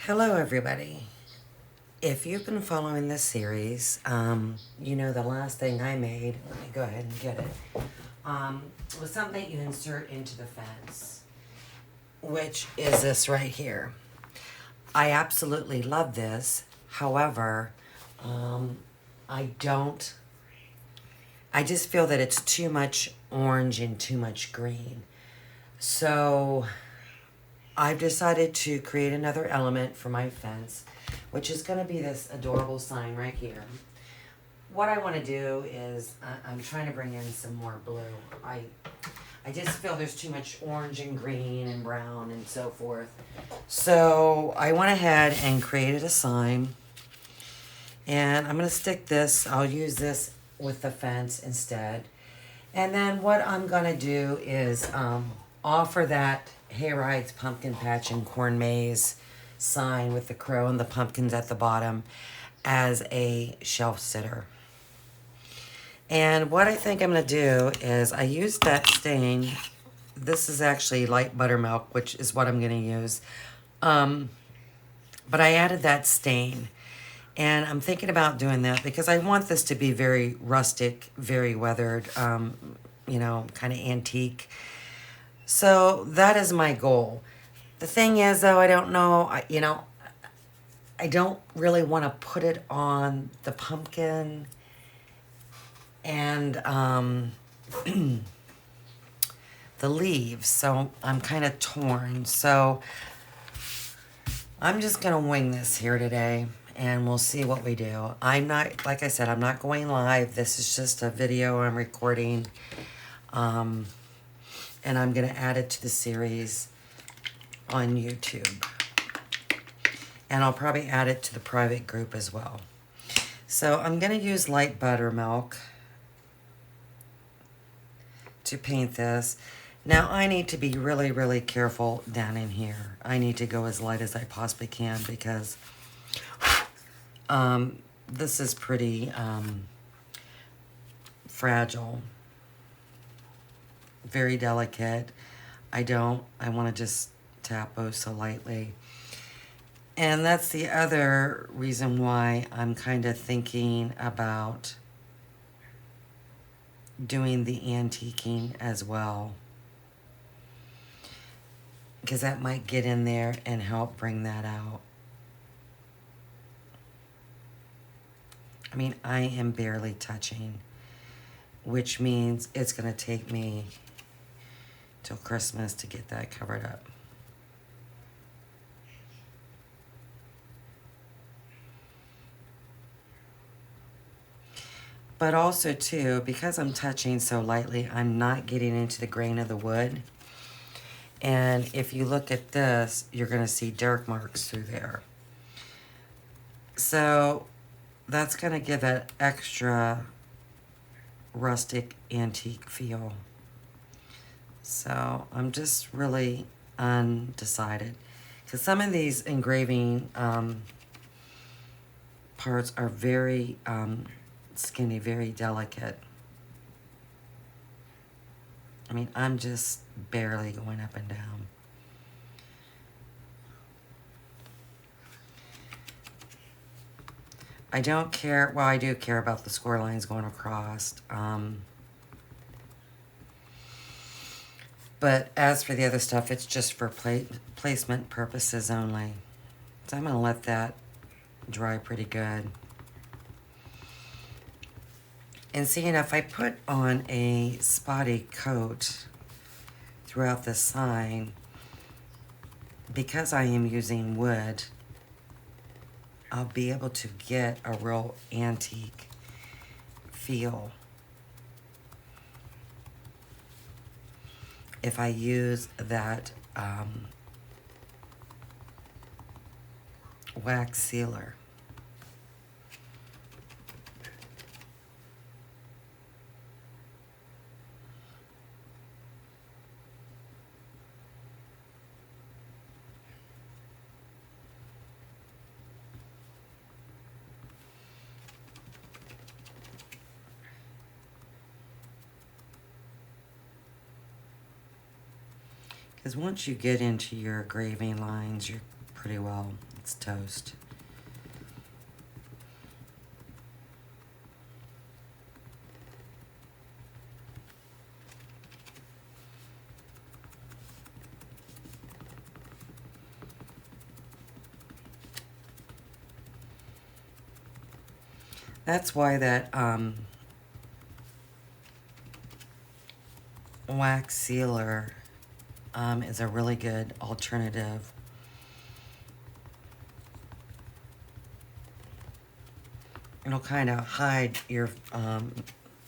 Hello, everybody. If you've been following this series, you know the last thing I made, let me go ahead and get it, was something you insert into the fence, which is this right here. I absolutely love this. However, I don't, I just feel that it's too much orange and too much green. So I've decided to create another element for my fence, which is going to be this adorable sign right here. What I want to do is I'm trying to bring in some more blue. I just feel there's too much orange and green and brown and so forth. So I went ahead and created a sign, and I'm going to stick this. I'll use this with the fence instead. And then what I'm going to do is offer that Hayride's Pumpkin Patch and Corn Maze sign with the crow and the pumpkins at the bottom as a shelf sitter. And what I think I'm going to do is I used that stain. This is actually light buttermilk, which is what I'm going to use. But I added that stain. And I'm thinking about doing that because I want this to be very rustic, very weathered, you know, kind of antique. So that is my goal. The thing is, though, I don't know, I don't really want to put it on the pumpkin and the leaves. So I'm kind of torn. So I'm just going to wing this here today, and we'll see what we do. I'm not, like I said, I'm not going live. This is just a video I'm recording. And I'm going to add it to the series on YouTube. And I'll probably add it to the private group as well. So I'm going to use light buttermilk to paint this. Now I need to be really, really careful down in here. I need to go as light as I possibly can because this is pretty fragile. Very delicate. I want to just tap oh so lightly. And that's the other reason why I'm kind of thinking about doing the antiquing as well. Because that might get in there and help bring that out. I mean, I am barely touching, which means it's going to take me till Christmas to get that covered up. But also, too, because I'm touching so lightly, I'm not getting into the grain of the wood. And if you look at this, you're going to see dark marks through there. So that's going to give that extra rustic, antique feel. So I'm just really undecided. Because some of these engraving parts are very skinny, very delicate. I mean, I'm just barely going up and down. I don't care, well, I do care about the score lines going across. But as for the other stuff, it's just for placement purposes only. So I'm going to let that dry pretty good. And seeing if I put on a spotty coat throughout the sign, because I am using wood, I'll be able to get a real antique feel if I use that wax sealer. Because once you get into your engraving lines, you're pretty well. It's toast. That's why that wax sealer is a really good alternative. It'll kind of hide your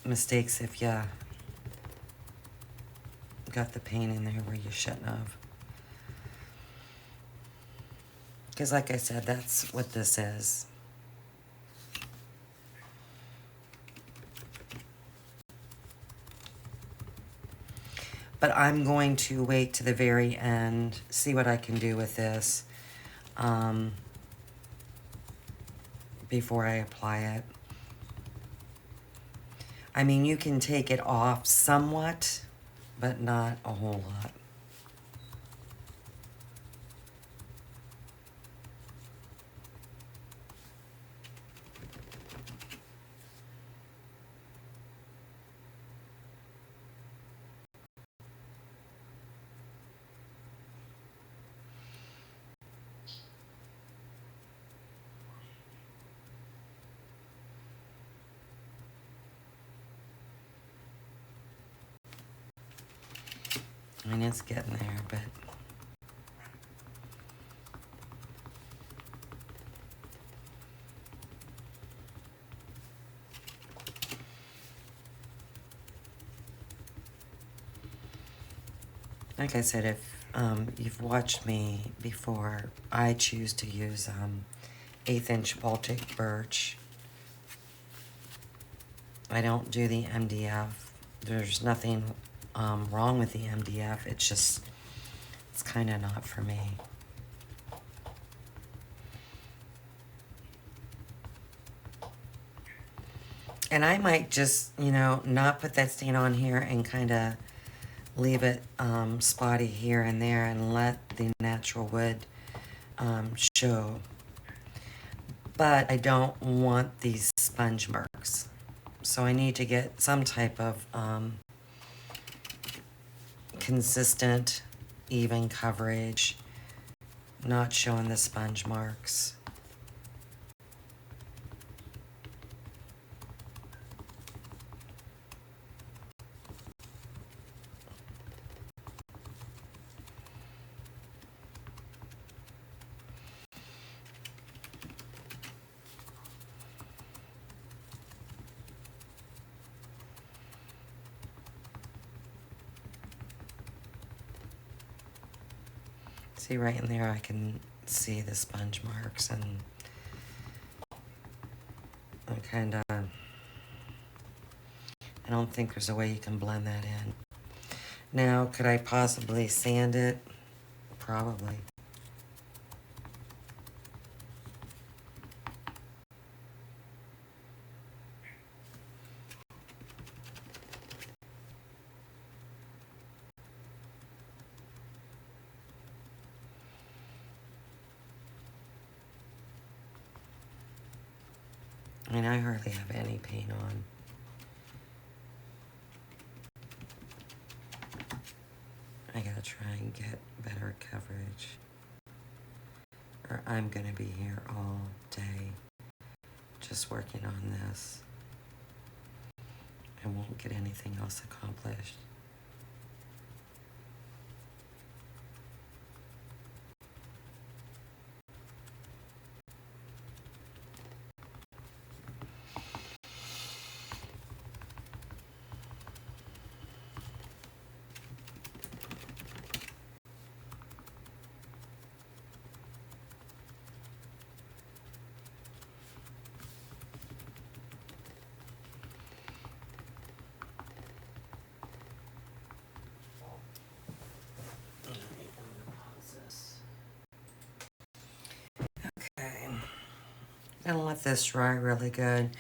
mistakes if you got the paint in there where you shouldn't have. Because like I said, that's what this is. But I'm going to wait to the very end, see what I can do with this before I apply it. I mean, you can take it off somewhat, but not a whole lot. I mean, it's getting there, but like I said, if you've watched me before, I choose to use 1/8 inch Baltic birch. I don't do the MDF. There's nothing wrong with the MDF. It's just, it's kind of not for me. And I might just, you know, not put that stain on here and kind of leave it spotty here and there and let the natural wood show. But I don't want these sponge marks. So I need to get some type of consistent, even coverage, not showing the sponge marks. See, right in there I can see the sponge marks, and I kind of, I don't think there's a way you can blend that in. Now, could I possibly sand it? Probably. I mean, I hardly have any paint on. I gotta try and get better coverage, or I'm gonna be here all day just working on this. I won't get anything else accomplished. Okay, gonna let this dry really good.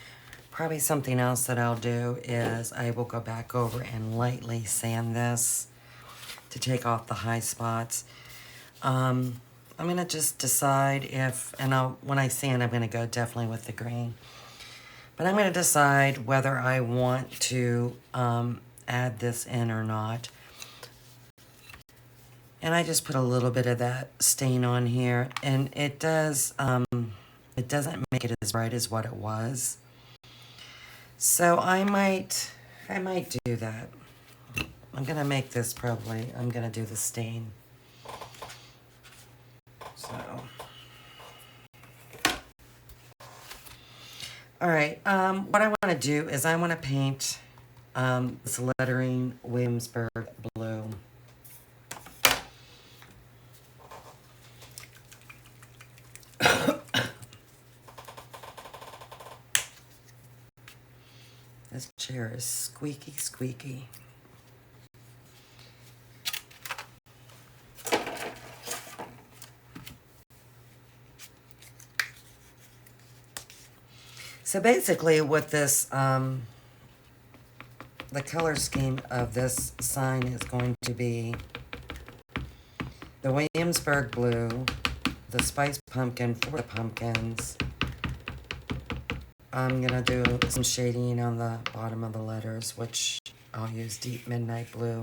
Probably something else that I'll do is I will go back over and lightly sand this to take off the high spots. I'm gonna just decide if, and when I sand, I'm gonna go definitely with the green. But I'm gonna decide whether I want to add this in or not. And I just put a little bit of that stain on here, and it doesn't make it as bright as what it was. So I might do that. I'm gonna make this probably, I'm gonna do the stain. So, all right, what I wanna do is I wanna paint this lettering Williamsburg blue. This chair is squeaky, squeaky. So basically what this, the color scheme of this sign is going to be the Williamsburg blue, the spice pumpkin for the pumpkins. I'm gonna do some shading on the bottom of the letters, which I'll use deep midnight blue.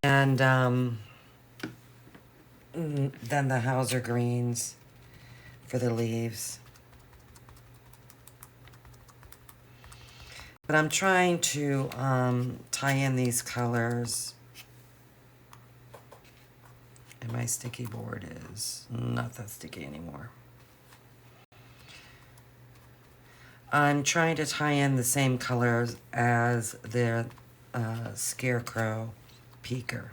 And then the Hauser greens for the leaves. But I'm trying to tie in these colors. And my sticky board is not that sticky anymore. I'm trying to tie in the same colors as the scarecrow peeker.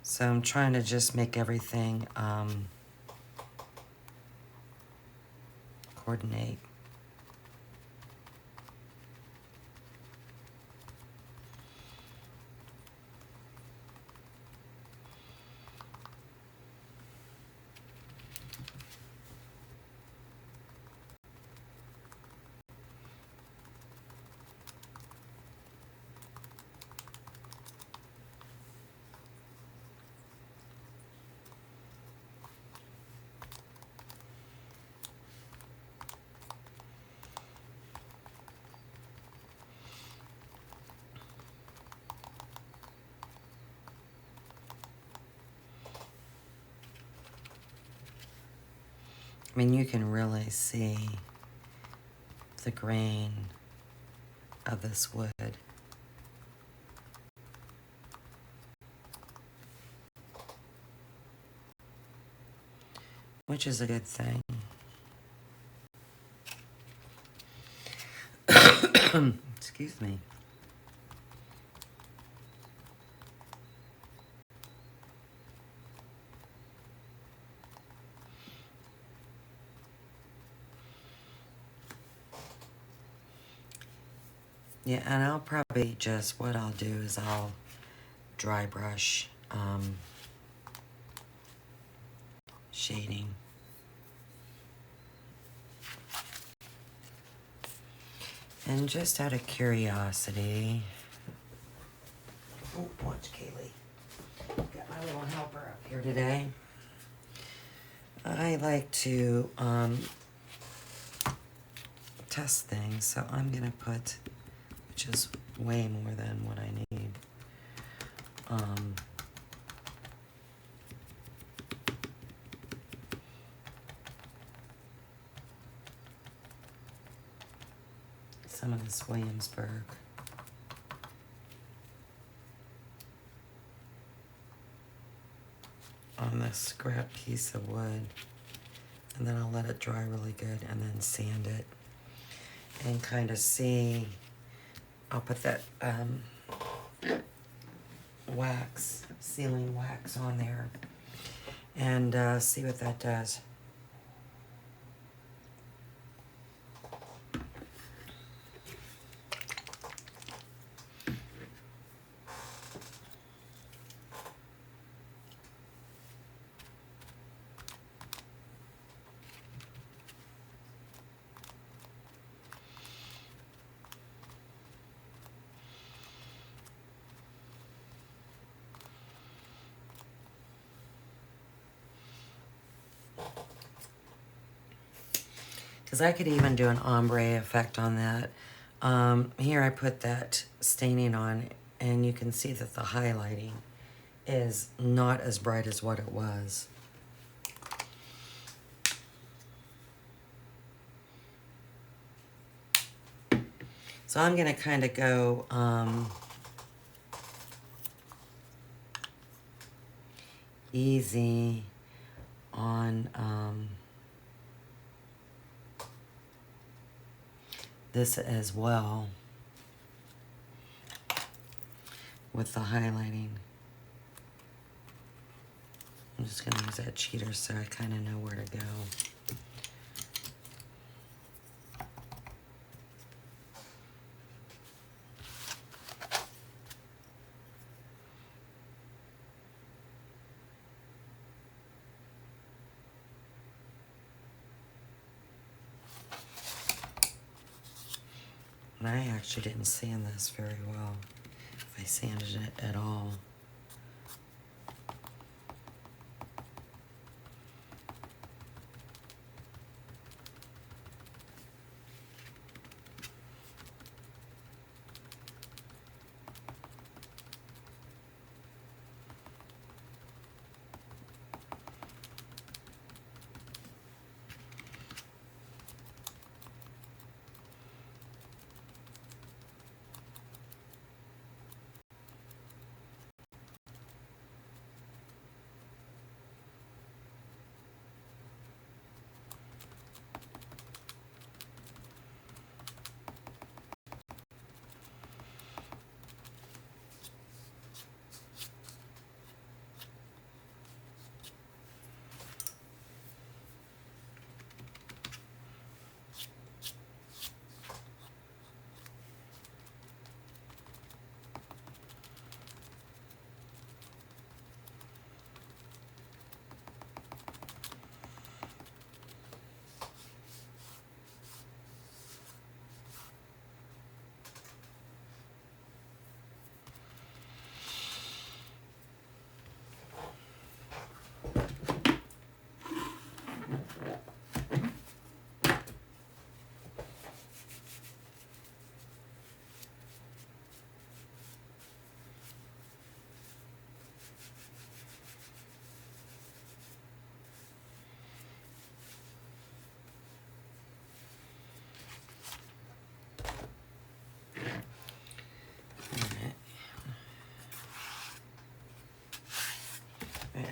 So I'm trying to just make everything coordinate. I mean, you can really see the grain of this wood. Which is a good thing. Excuse me. Yeah, and I'll probably just, what I'll do is I'll dry brush shading. And just out of curiosity, oh, watch Kaylee. Got my little helper up here today. I like to test things, so I'm gonna put, which is way more than what I need. Some of this Williamsburg. On this scrap piece of wood. And then I'll let it dry really good and then sand it. And kind of see, I'll put that wax, sealing wax on there. And see what that does. Because I could even do an ombre effect on that. Here I put that staining on, and you can see that the highlighting is not as bright as what it was. So I'm going to kind of go easy on this as well with the highlighting. I'm just going to use that cheater so I kind of know where to go. And I actually didn't sand this very well, if I sanded it at all.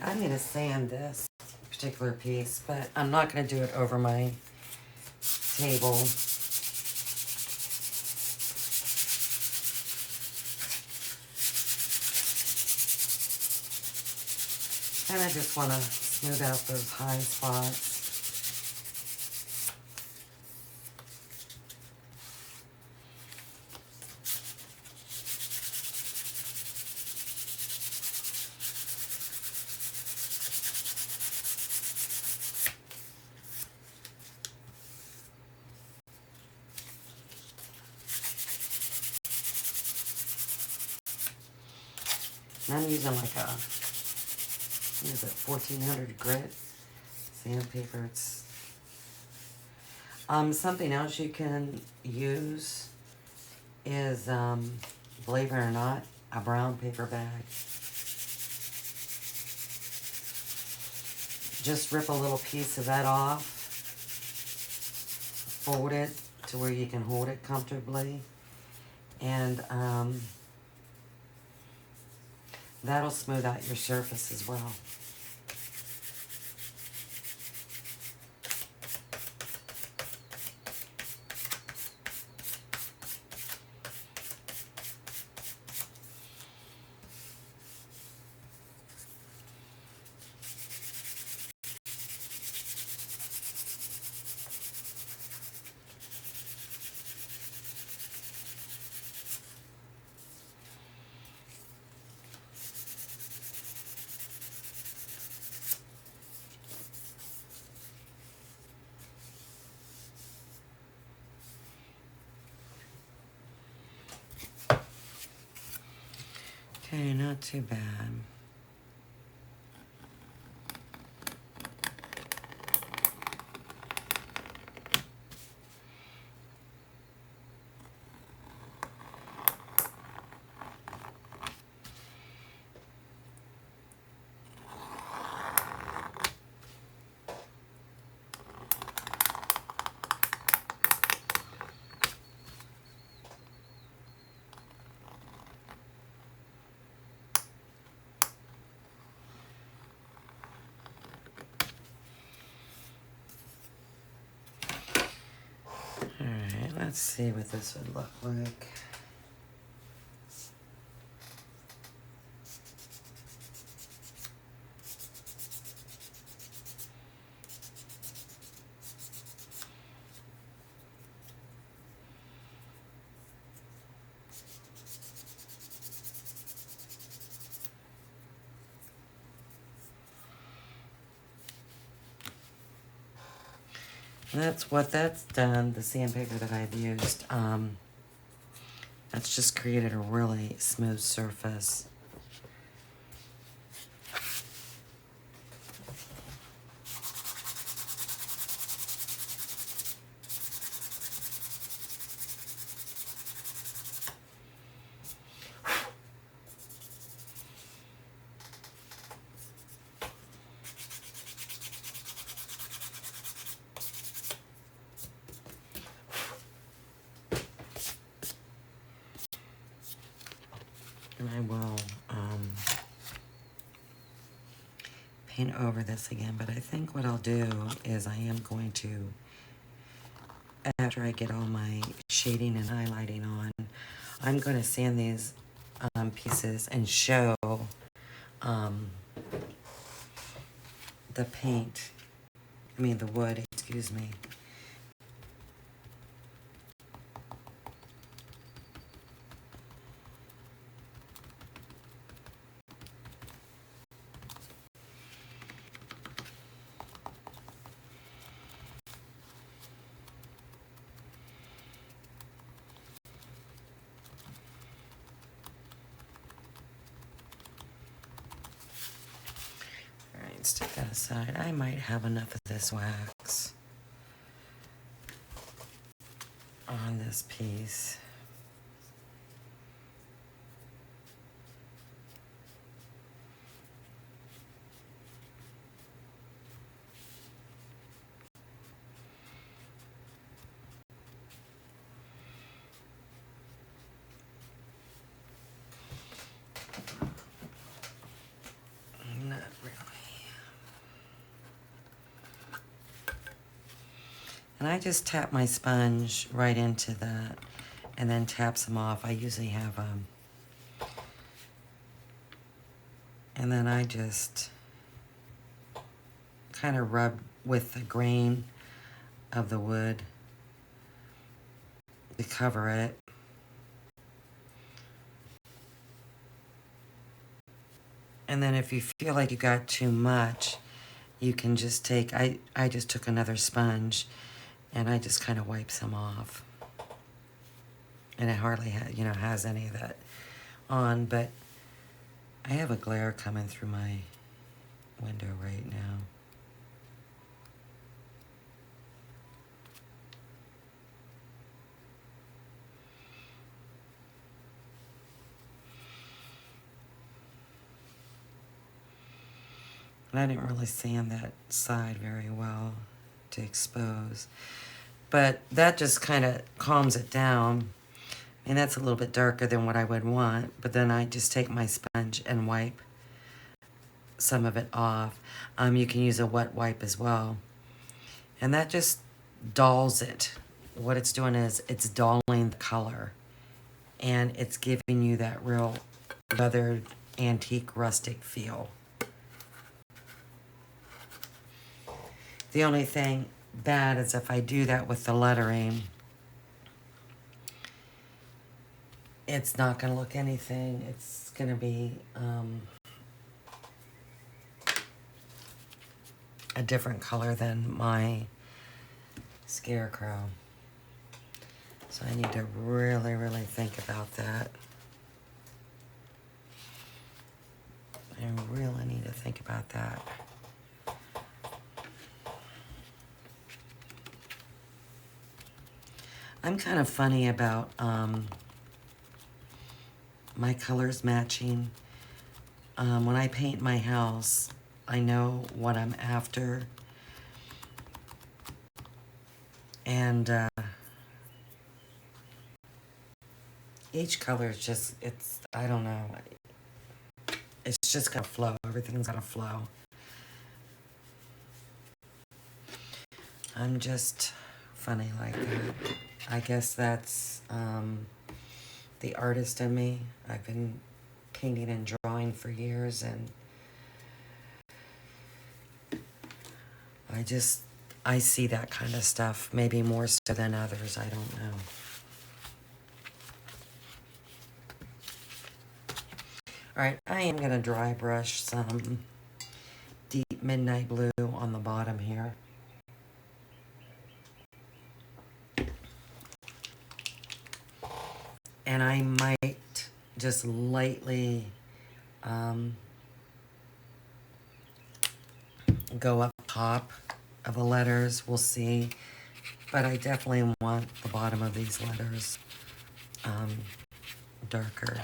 I'm going to sand this particular piece, but I'm not going to do it over my table. And I just want to smooth out those high spots. And I'm using like a, what is it, 1400 grit sandpaper. It's something else you can use is, believe it or not, a brown paper bag. Just rip a little piece of that off, fold it to where you can hold it comfortably, and that'll smooth out your surface as well. Okay, not too bad. Let's see what this would look like. That's what that's done, the sandpaper that I've used. That's just created a really smooth surface. And I will paint over this again, but I think what I'll do is I am going to, after I get all my shading and highlighting on, I'm going to sand these pieces and show the paint, the wood, excuse me. Stick that aside. I might have enough of this wax on this piece. Not really. And I just tap my sponge right into that and then tap some off. I usually have, and then I just kind of rub with the grain of the wood to cover it. And then if you feel like you got too much, you can just take, I just took another sponge and I just kind of wipe some off. And it hardly has any of that on, but I have a glare coming through my window right now. And I didn't really sand that side very well to expose. But that just kind of calms it down. And that's a little bit darker than what I would want. But then I just take my sponge and wipe some of it off. You can use a wet wipe as well. And that just dulls it. What it's doing is it's dulling the color. And it's giving you that real weathered, antique, rustic feel. The only thing bad is if I do that with the lettering, it's not going to look anything. It's going to be a different color than my scarecrow. So I need to really, really think about that. I really need to think about that. I'm kind of funny about my colors matching. When I paint my house, I know what I'm after. And each color is just, I don't know. It's just gonna flow. Everything's gonna flow. I'm just funny like that. I guess that's the artist in me. I've been painting and drawing for years, and I see that kind of stuff maybe more so than others. I don't know. All right, I am going to dry brush some deep midnight blue on the bottom here. And I might just lightly go up top of the letters. We'll see. But I definitely want the bottom of these letters darker.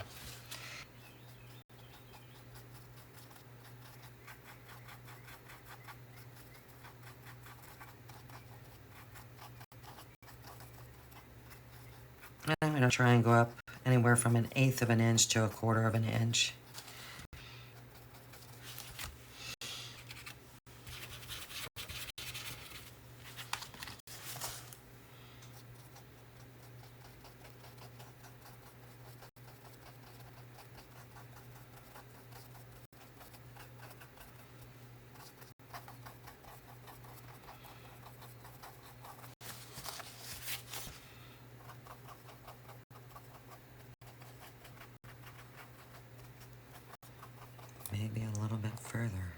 And I'm going to try and go up anywhere from 1/8 of an inch to 1/4 of an inch. Maybe a little bit further.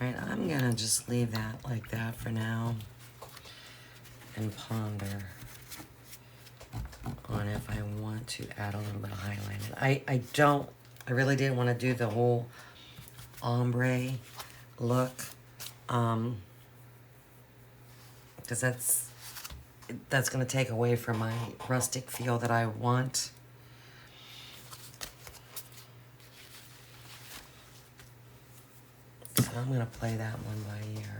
All right, I'm going to just leave that like that for now and ponder on if I want to add a little bit of highlight. I really didn't want to do the whole ombre look, because that's going to take away from my rustic feel that I want. So I'm going to play that one by ear.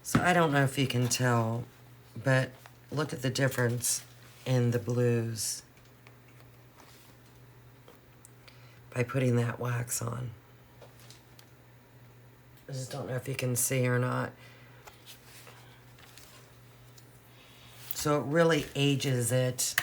So I don't know if you can tell, but look at the difference in the blues by putting that wax on. I just don't know if you can see or not. So it really ages it.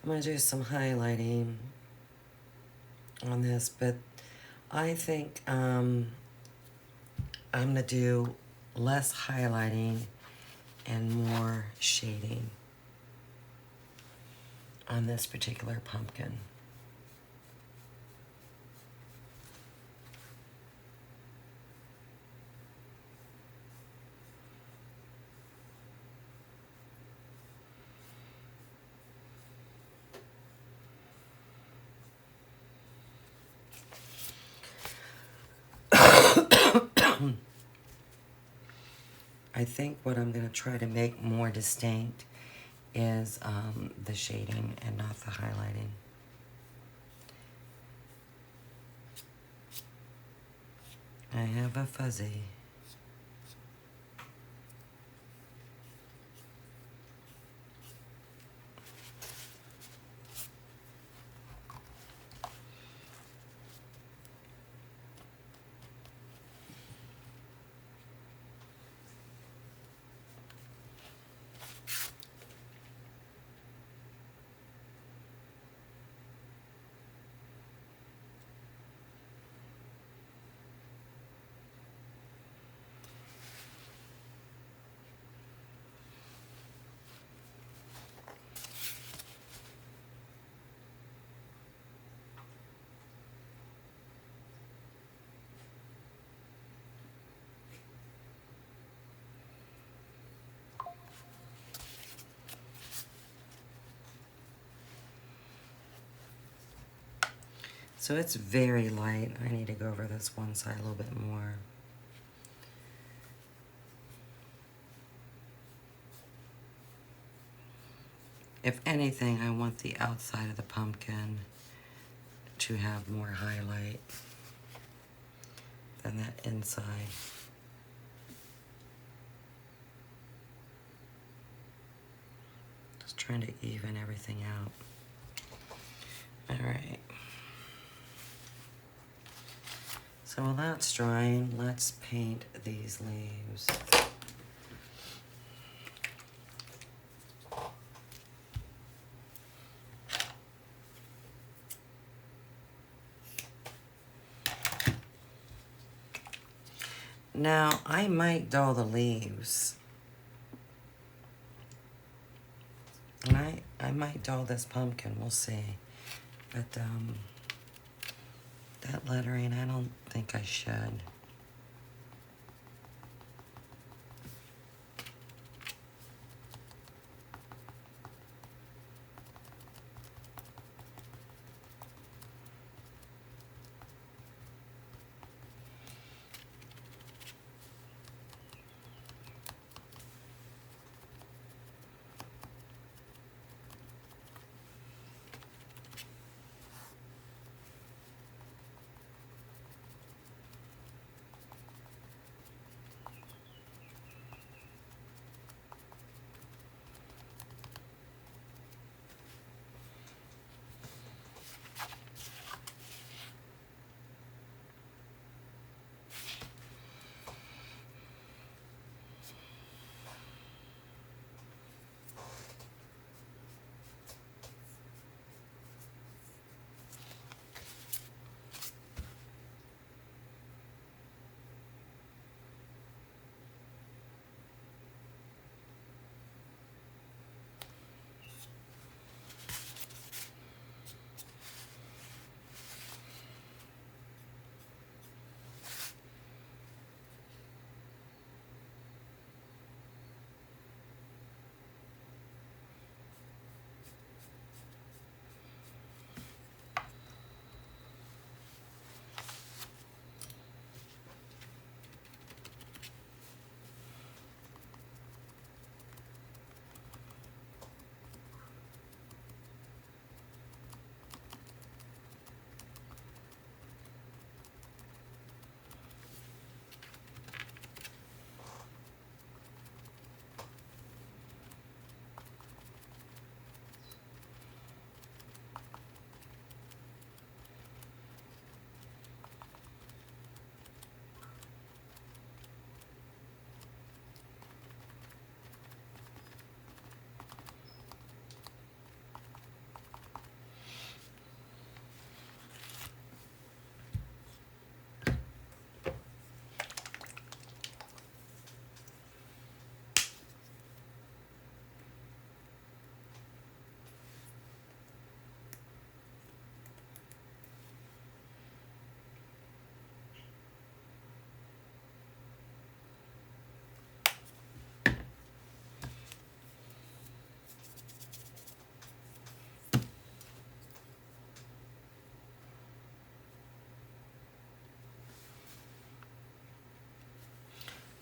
I'm going to do some highlighting on this, but I think I'm gonna do less highlighting and more shading on this particular pumpkin. I think what I'm going to try to make more distinct is the shading and not the highlighting. I have a fuzzy. So it's very light. I need to go over this one side a little bit more. If anything, I want the outside of the pumpkin to have more highlight than that inside. Just trying to even everything out. All right. So while that's drying, let's paint these leaves. Now, I might dull the leaves. And I might dull this pumpkin, we'll see. But that lettering, I don't think I should.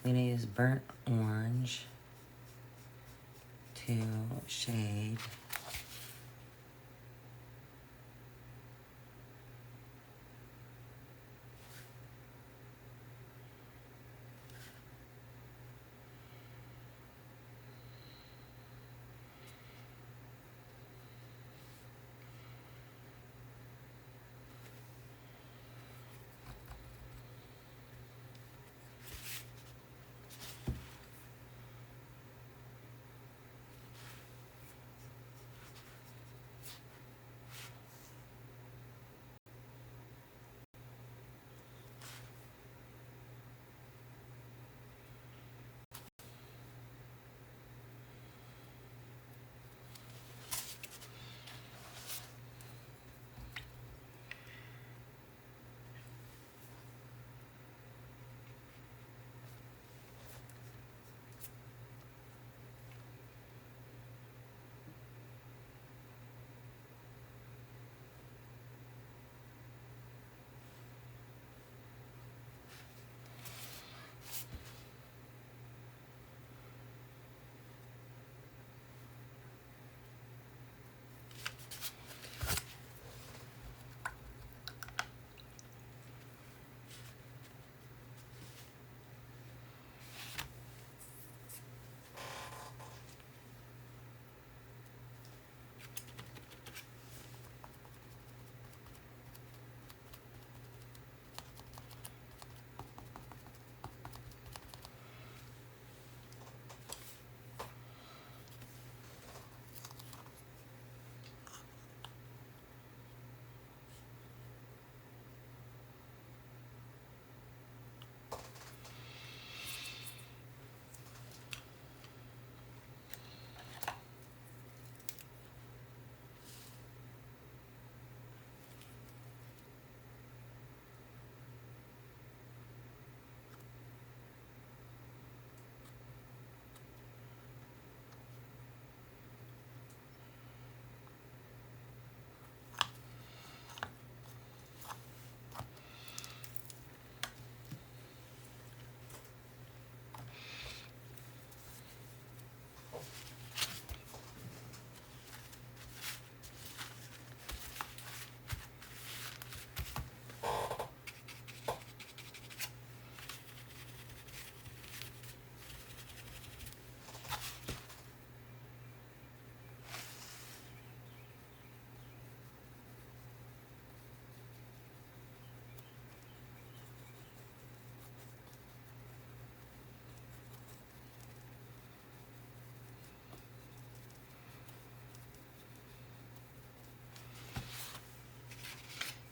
I'm going to use burnt orange to shade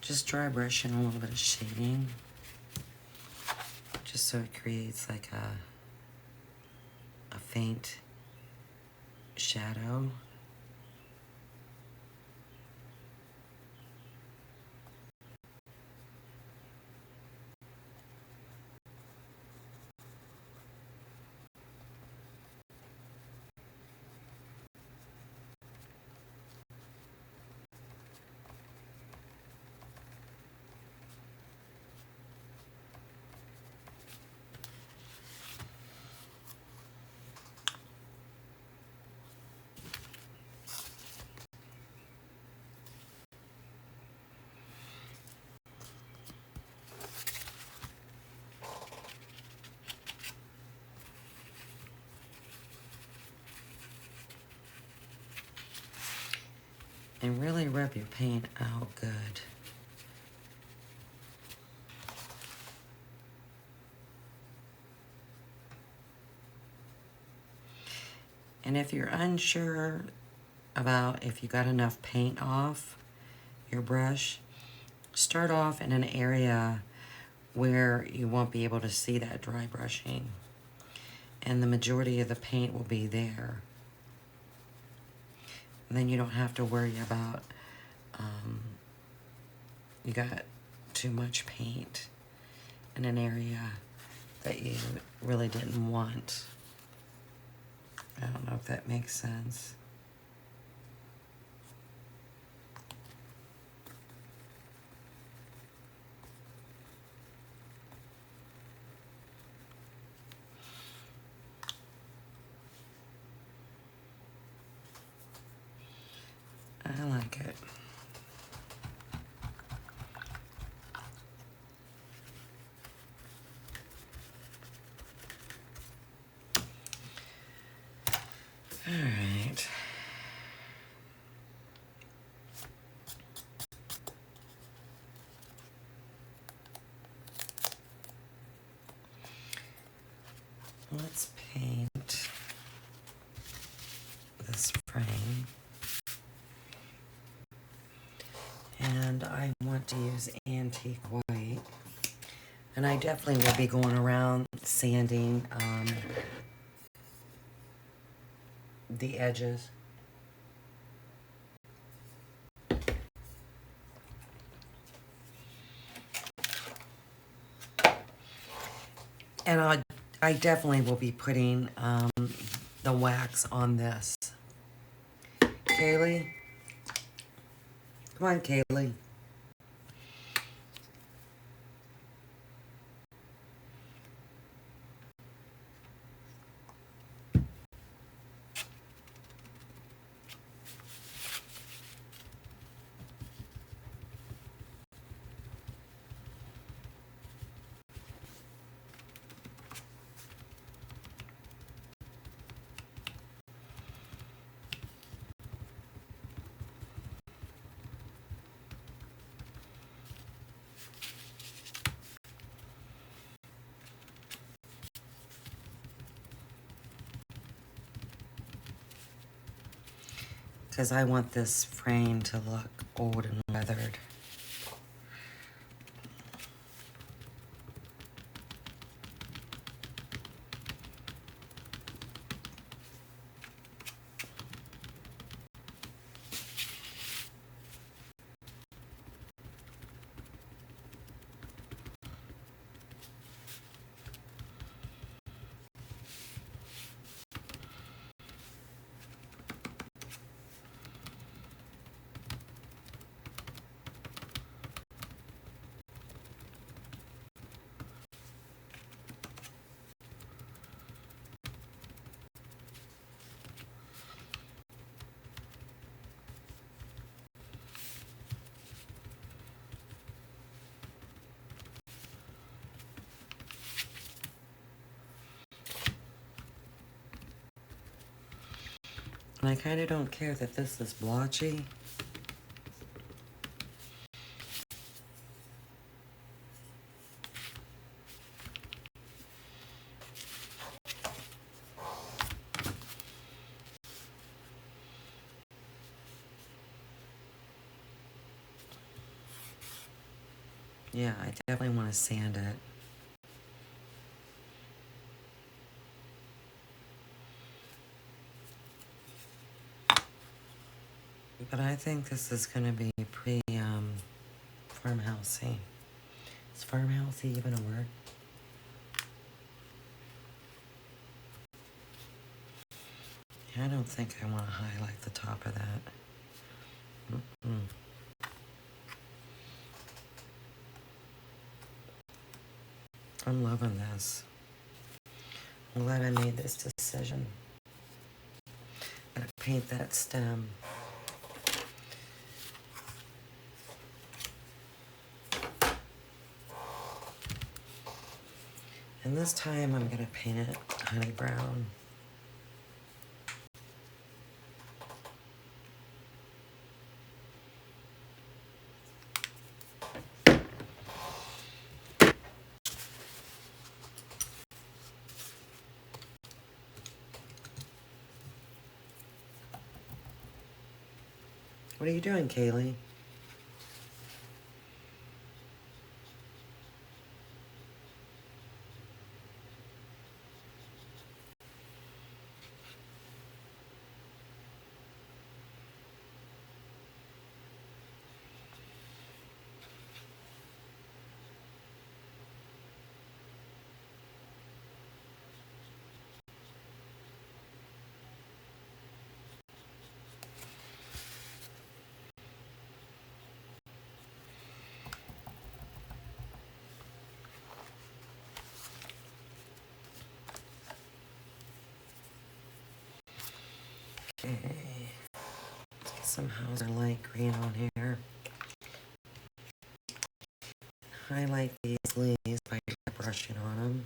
just dry brushing a little bit of shading, just so it creates like a faint shadow. And really rub your paint out good. And if you're unsure about if you got enough paint off your brush, start off in an area where you won't be able to see that dry brushing. And the majority of the paint will be there. And then you don't have to worry about you got too much paint in an area that you really didn't want. I don't know if that makes sense. All right. Let's paint this frame. And I want to use antique white. And I definitely will be going around sanding the edges. And I definitely will be putting the wax on this. Kaylee? Come on, Kaylee. Because I want this frame to look old and weathered. And I kind of don't care that this is blotchy. Yeah, I definitely want to sand it. But I think this is going to be pretty farmhousey. Is farmhousey even a word? I don't think I want to highlight the top of that. Mm-mm. I'm loving this. I'm glad I made this decision. I'm gonna paint that stem. And this time I'm gonna paint it honey brown. What are you doing, Kaylee? some house or light green on here. Highlight these leaves by brushing on them.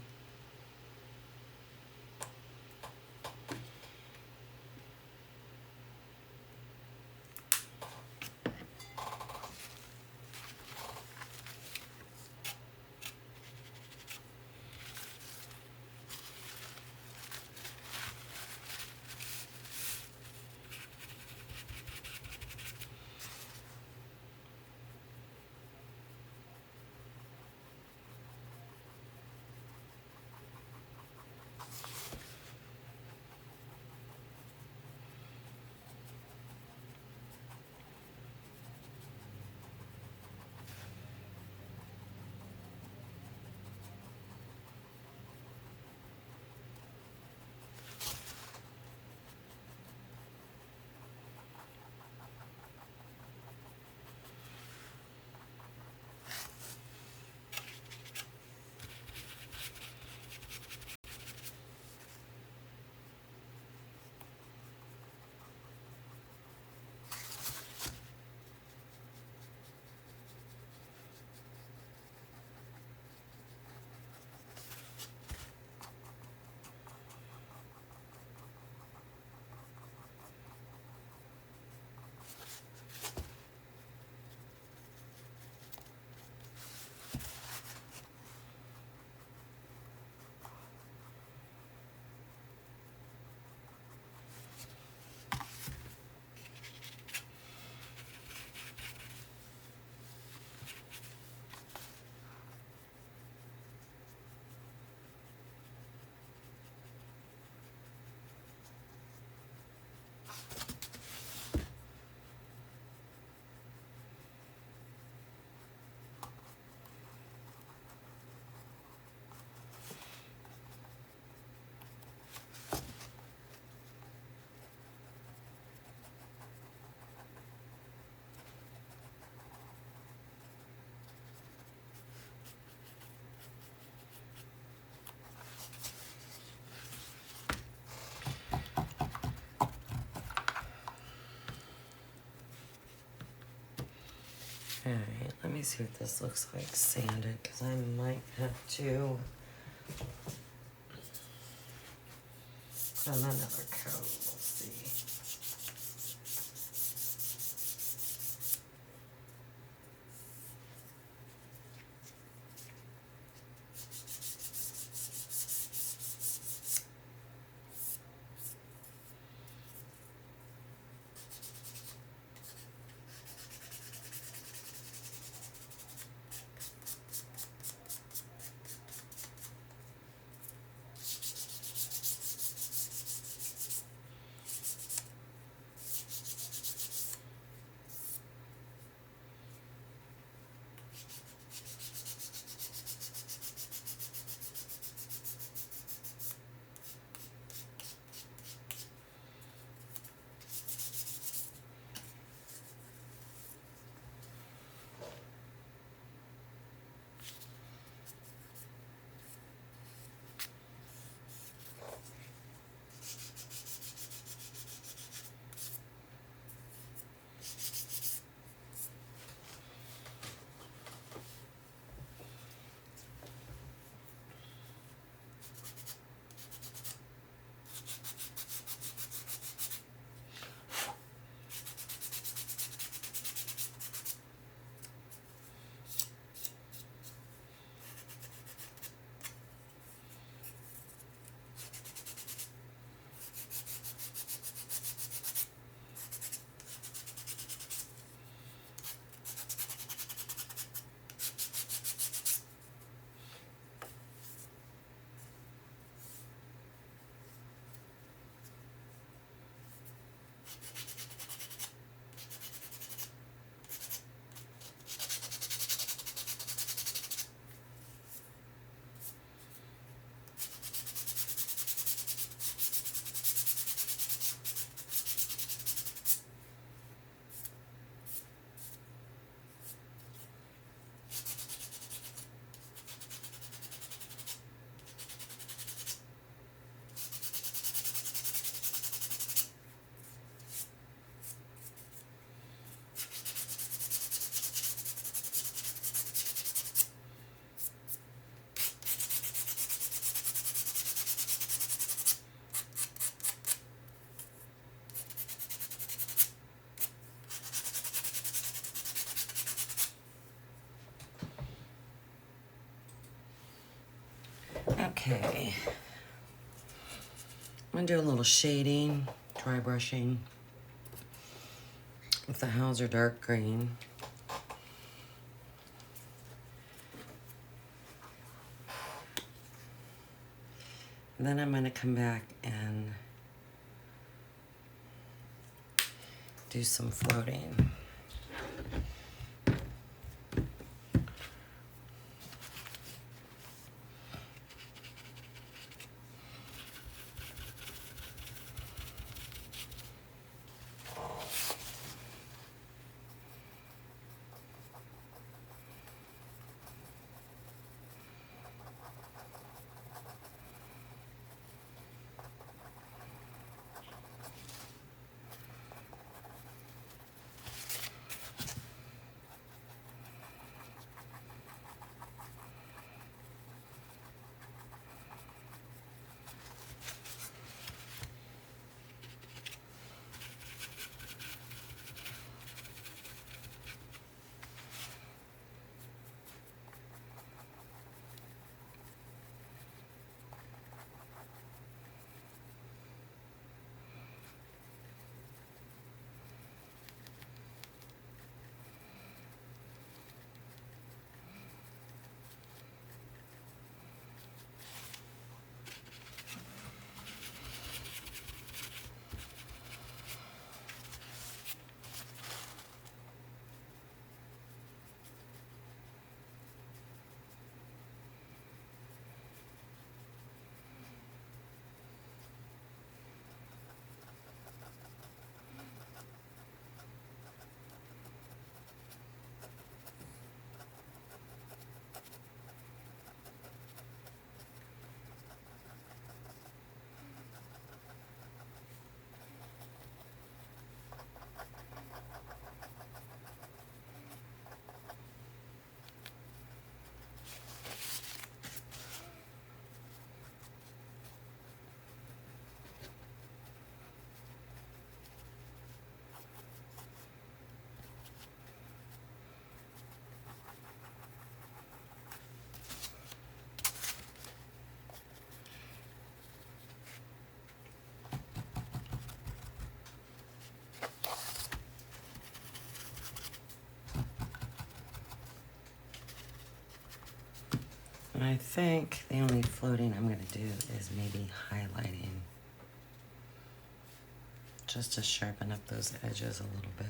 Alright, let me see what this looks like sanded, because I might have to put on another coat. We'll see. Okay. I'm gonna do a little shading, dry brushing with the Hauser dark green. And then I'm gonna come back and do some floating. And I think the only floating I'm gonna do is maybe highlighting, just to sharpen up those edges a little bit.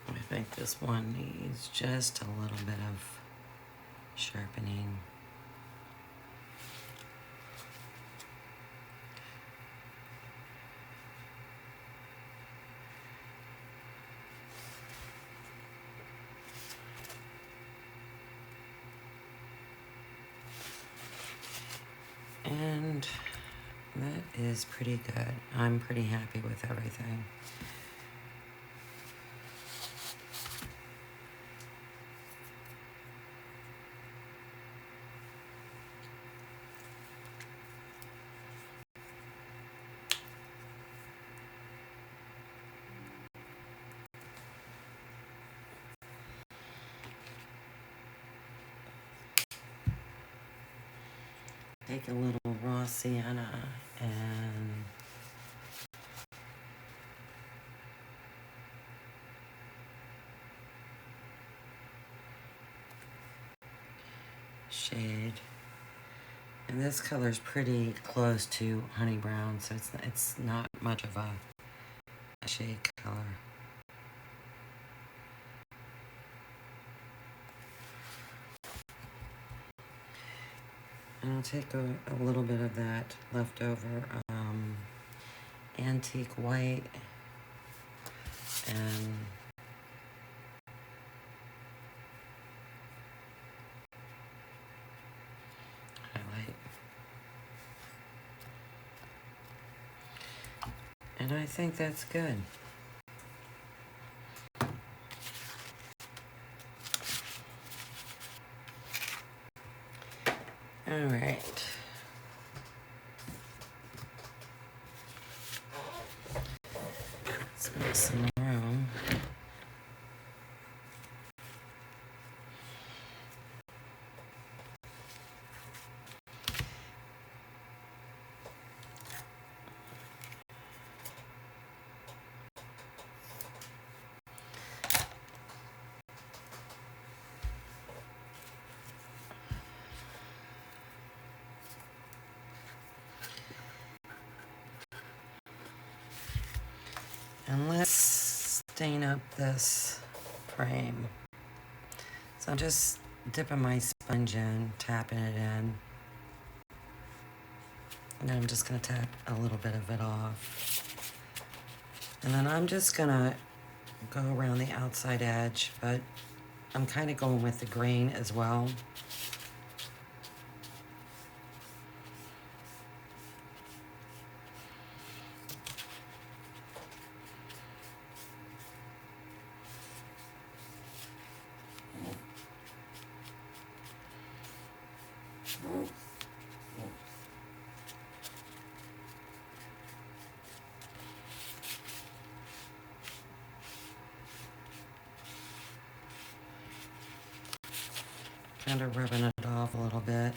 I think this one needs just a little bit of sharpening. And that is pretty good. I'm pretty happy with everything. Take a little raw sienna and shade. And this color is pretty close to honey brown, so it's not much of a shade color. And I'll take a little bit of that leftover antique white and highlight. And I think that's good. All right. Let's make some room. And let's stain up this frame. So I'm just dipping my sponge in, tapping it in. And then I'm just gonna tap a little bit of it off. And then I'm just gonna go around the outside edge, but I'm kind of going with the grain as well. Kind of rubbing it off a little bit.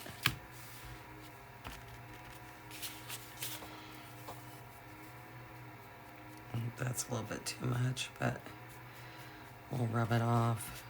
That's a little bit too much, but we'll rub it off.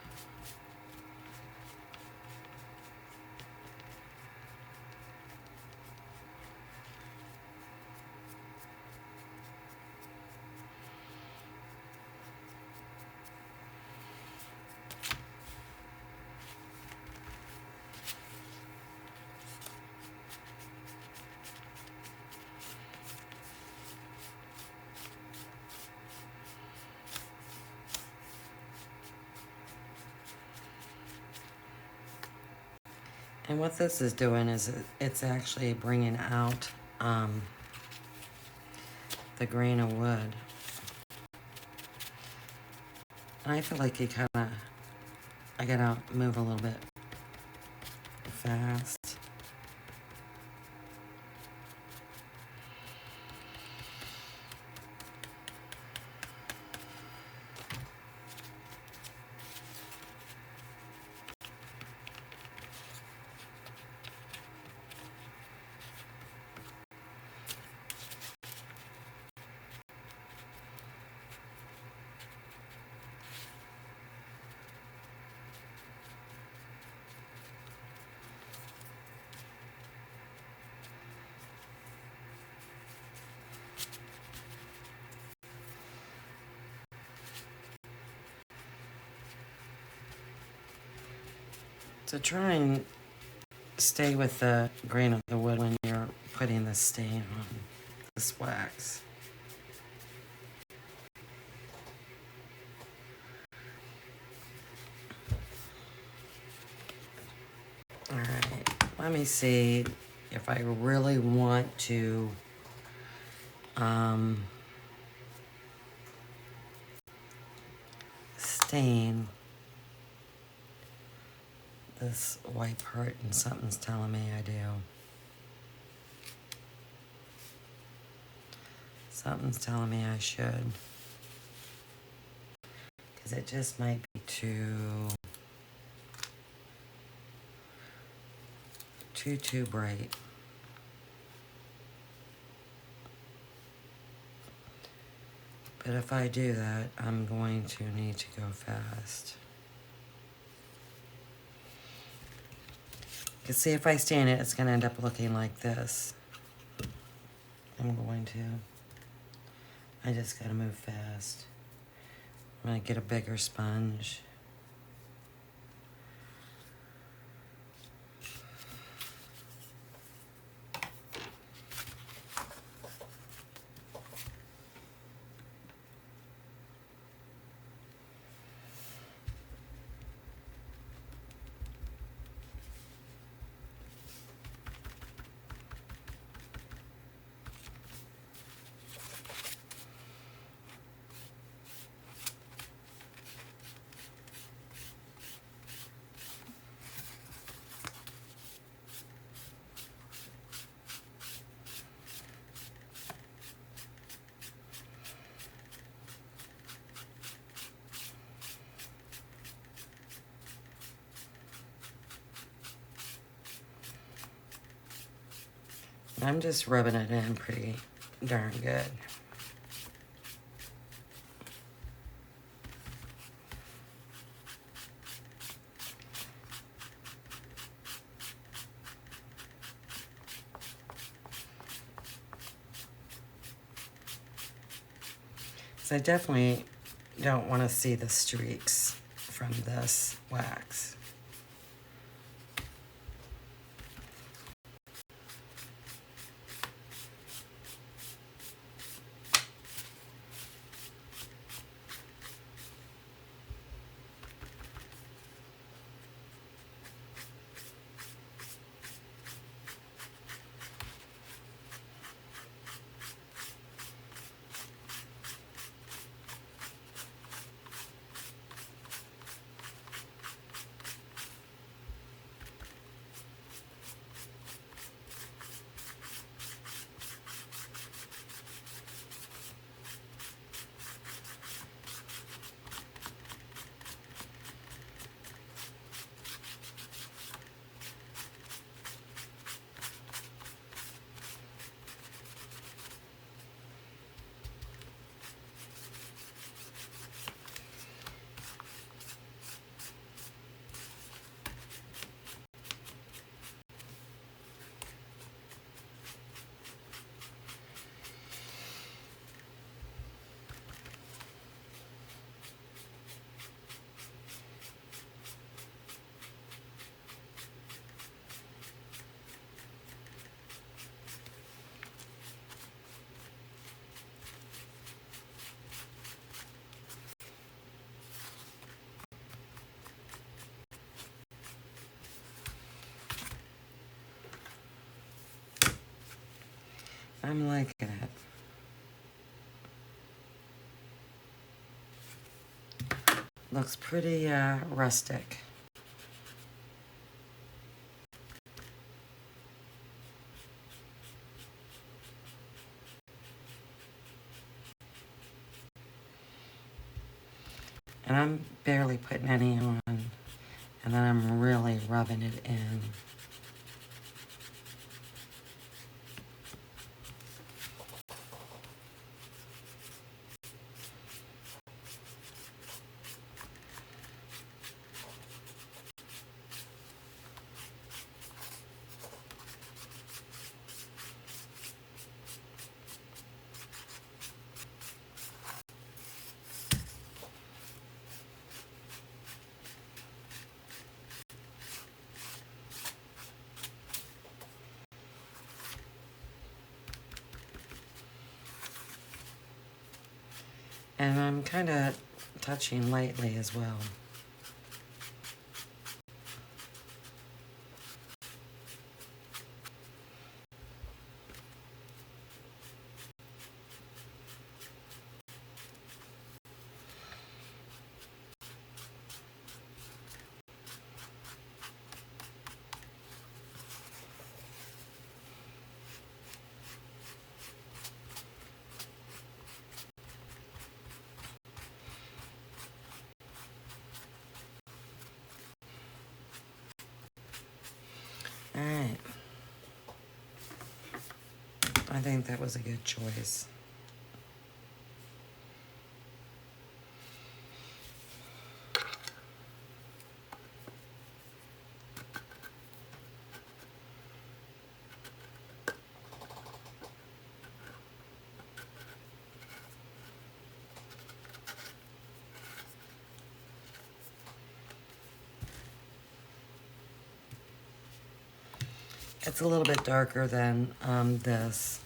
And what this is doing is it's actually bringing out the grain of wood. And I feel like I gotta move a little bit fast. So try and stay with the grain of the wood when you're putting the stain on this wax. All right, let me see if I really want to stain this white part, and something's telling me I do. Something's telling me I should. Because it just might be too bright. But if I do that, I'm going to need to go fast. Because see, if I stain it, it's going to end up looking like this. I'm going to. I just got to move fast. I'm going to get a bigger sponge. I'm just rubbing it in pretty darn good. So I definitely don't want to see the streaks from this wax. I'm liking it. Looks pretty rustic. And I'm barely putting any on. And then I'm really rubbing it in. And I'm kind of touching lightly as well. All right. I think that was a good choice. It's a little bit darker than this.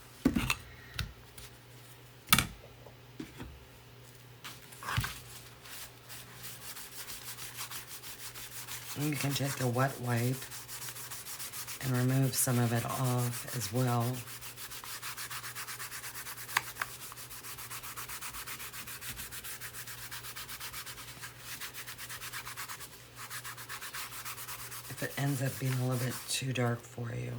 And you can take a wet wipe and remove some of it off as well. If it ends up being a little bit too dark for you.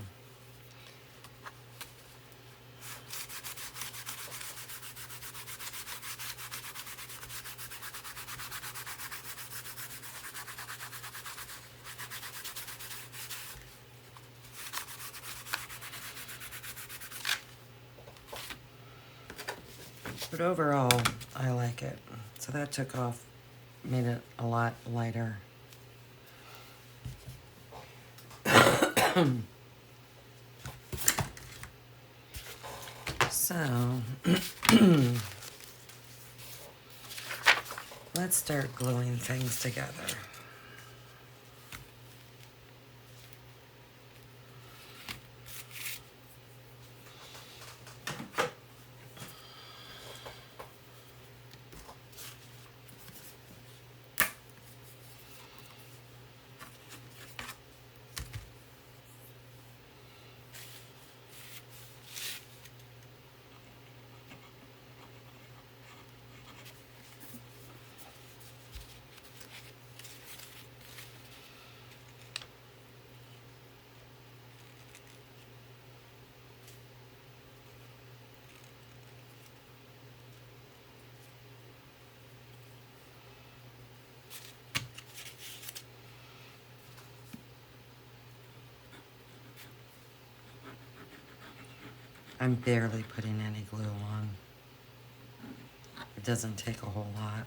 But overall, I like it. So that took off, made it a lot lighter. So, let's start gluing things together. I'm barely putting any glue on. It doesn't take a whole lot.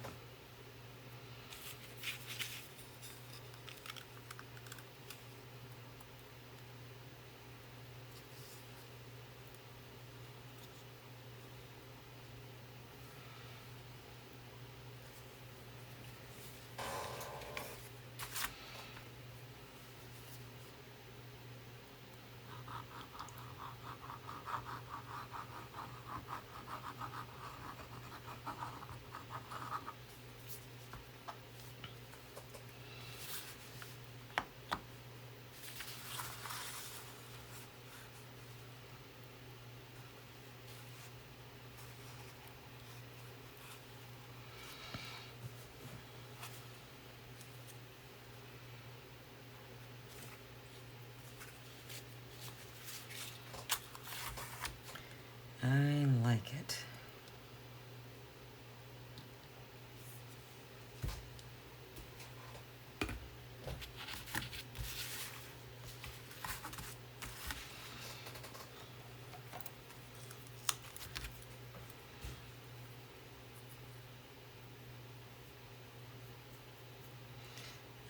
I like it.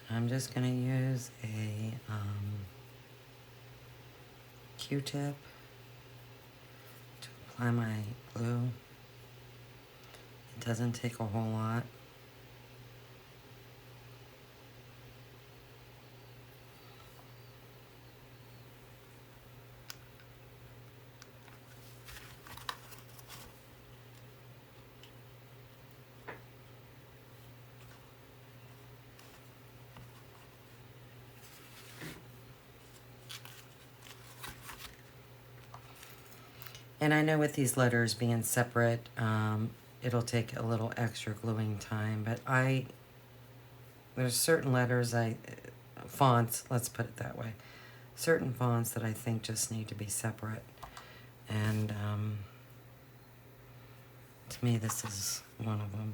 I'm just going to use a Q-tip to apply my glue. It doesn't take a whole lot. And I know with these letters being separate, it'll take a little extra gluing time, but there's certain letters, fonts, let's put it that way, certain fonts that I think just need to be separate. And to me, this is one of them.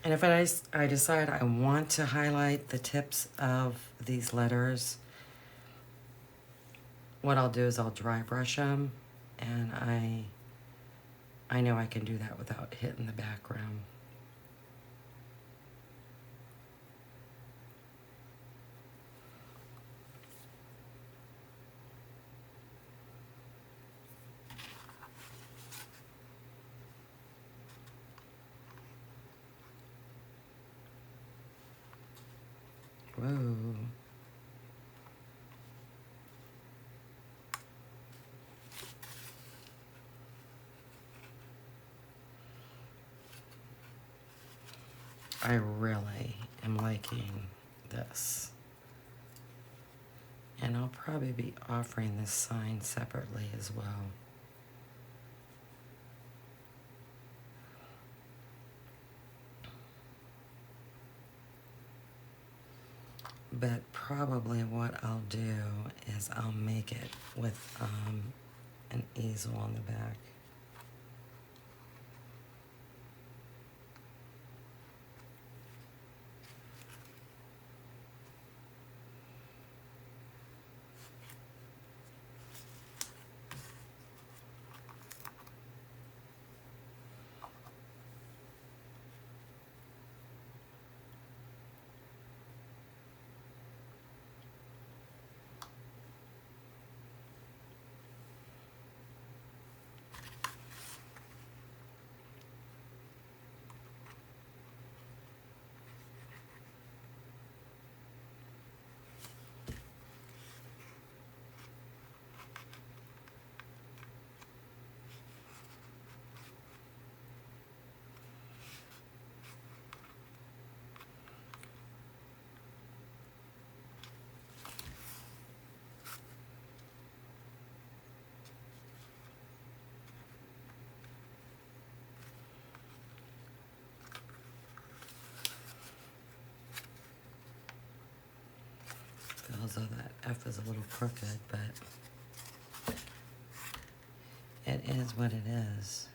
And if I decide I want to highlight the tips of these letters, what I'll do is I'll dry brush them, and I know I can do that without hitting the background. Whoa. I really am liking this. And I'll probably be offering this sign separately as well. But probably what I'll do is I'll make it with an easel on the back. Feels though that F is a little crooked, but it is what it is.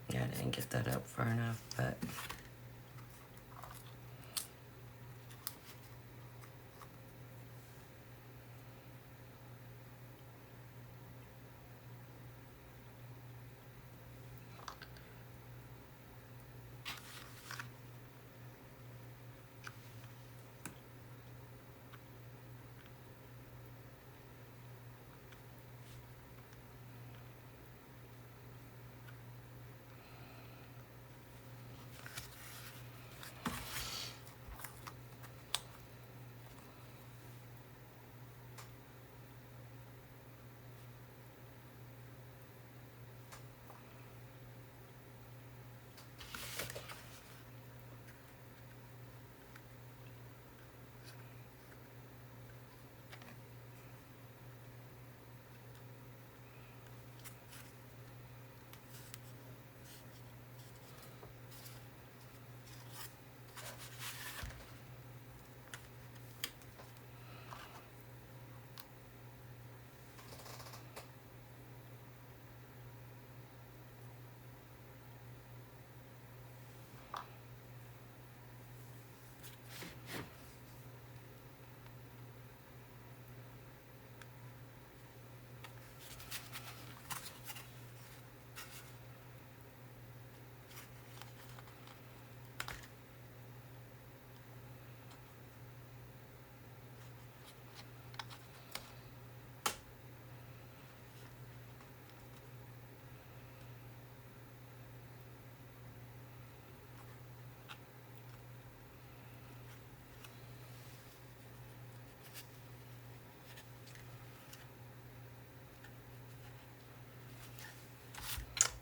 Yeah, I didn't get that up far enough, but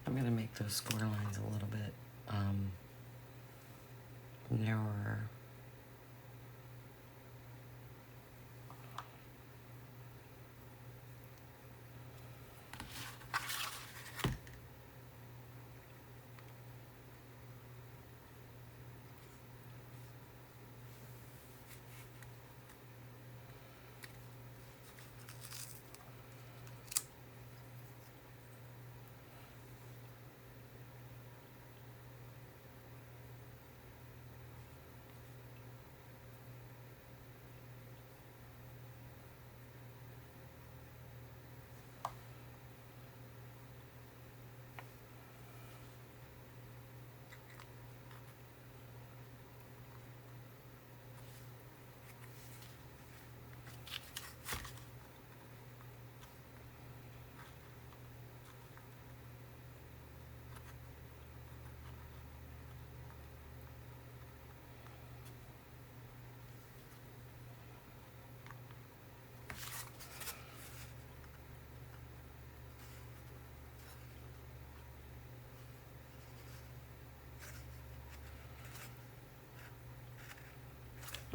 I'm gonna make those score lines a little bit narrower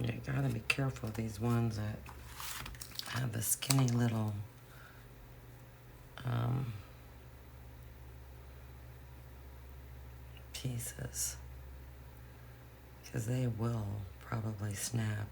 You gotta be careful of these ones that have the skinny little pieces, because they will probably snap.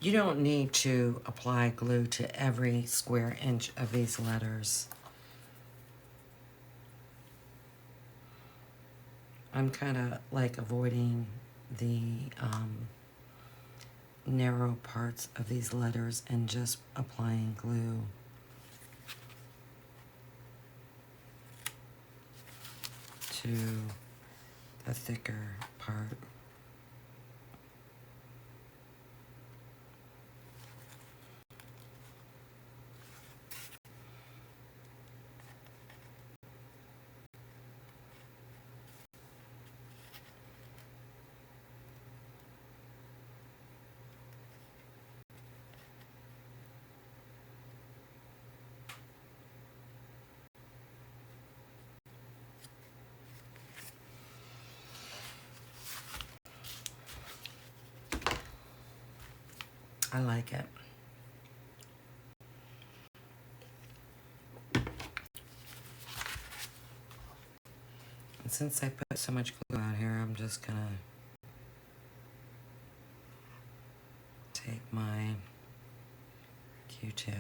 You don't need to apply glue to every square inch of these letters. I'm kind of like avoiding the narrow parts of these letters and just applying glue. To the thicker part. I like it. And since I put so much glue out here, I'm just gonna take my Q-tip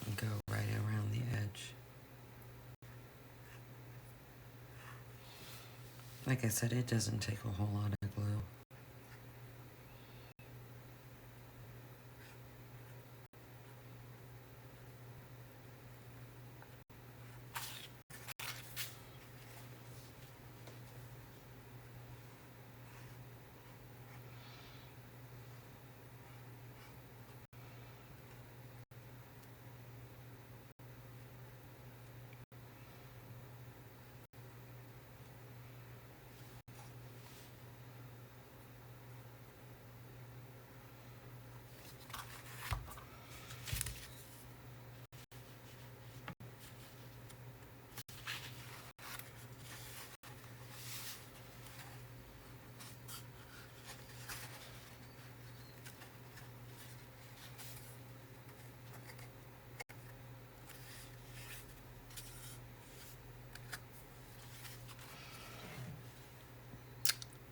and go right around the edge. Like I said, it doesn't take a whole lot of glue.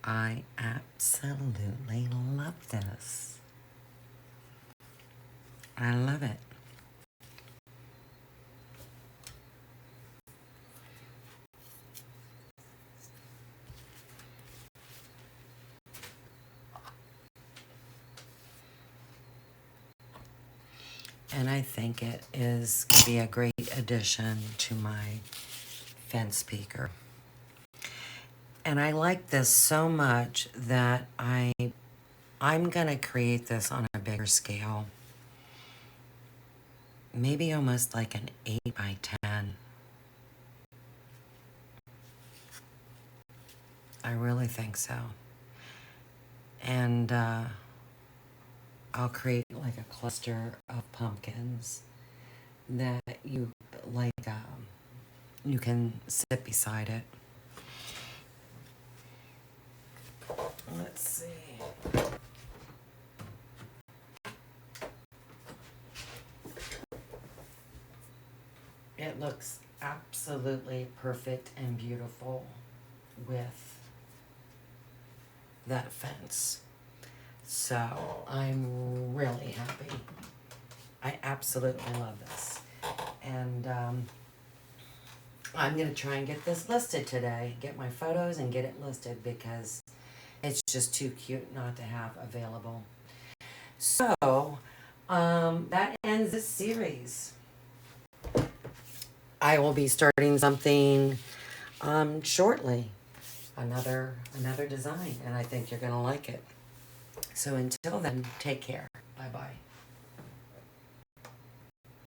I absolutely love this. I love it. And I think it is going to be a great addition to my fence peeker. And I like this so much that I'm going to create this on a bigger scale. Maybe almost like an 8 by 10. I really think so. And I'll create like a cluster of pumpkins that you like. You can sit beside it. Let's see. It looks absolutely perfect and beautiful with that fence. So I'm really happy. I absolutely love this. And I'm going to try and get this listed today. Get my photos and get it listed because it's just too cute not to have available. So that ends this series. I will be starting something shortly. Another design, and I think you're going to like it. So until then, take care. Bye-bye.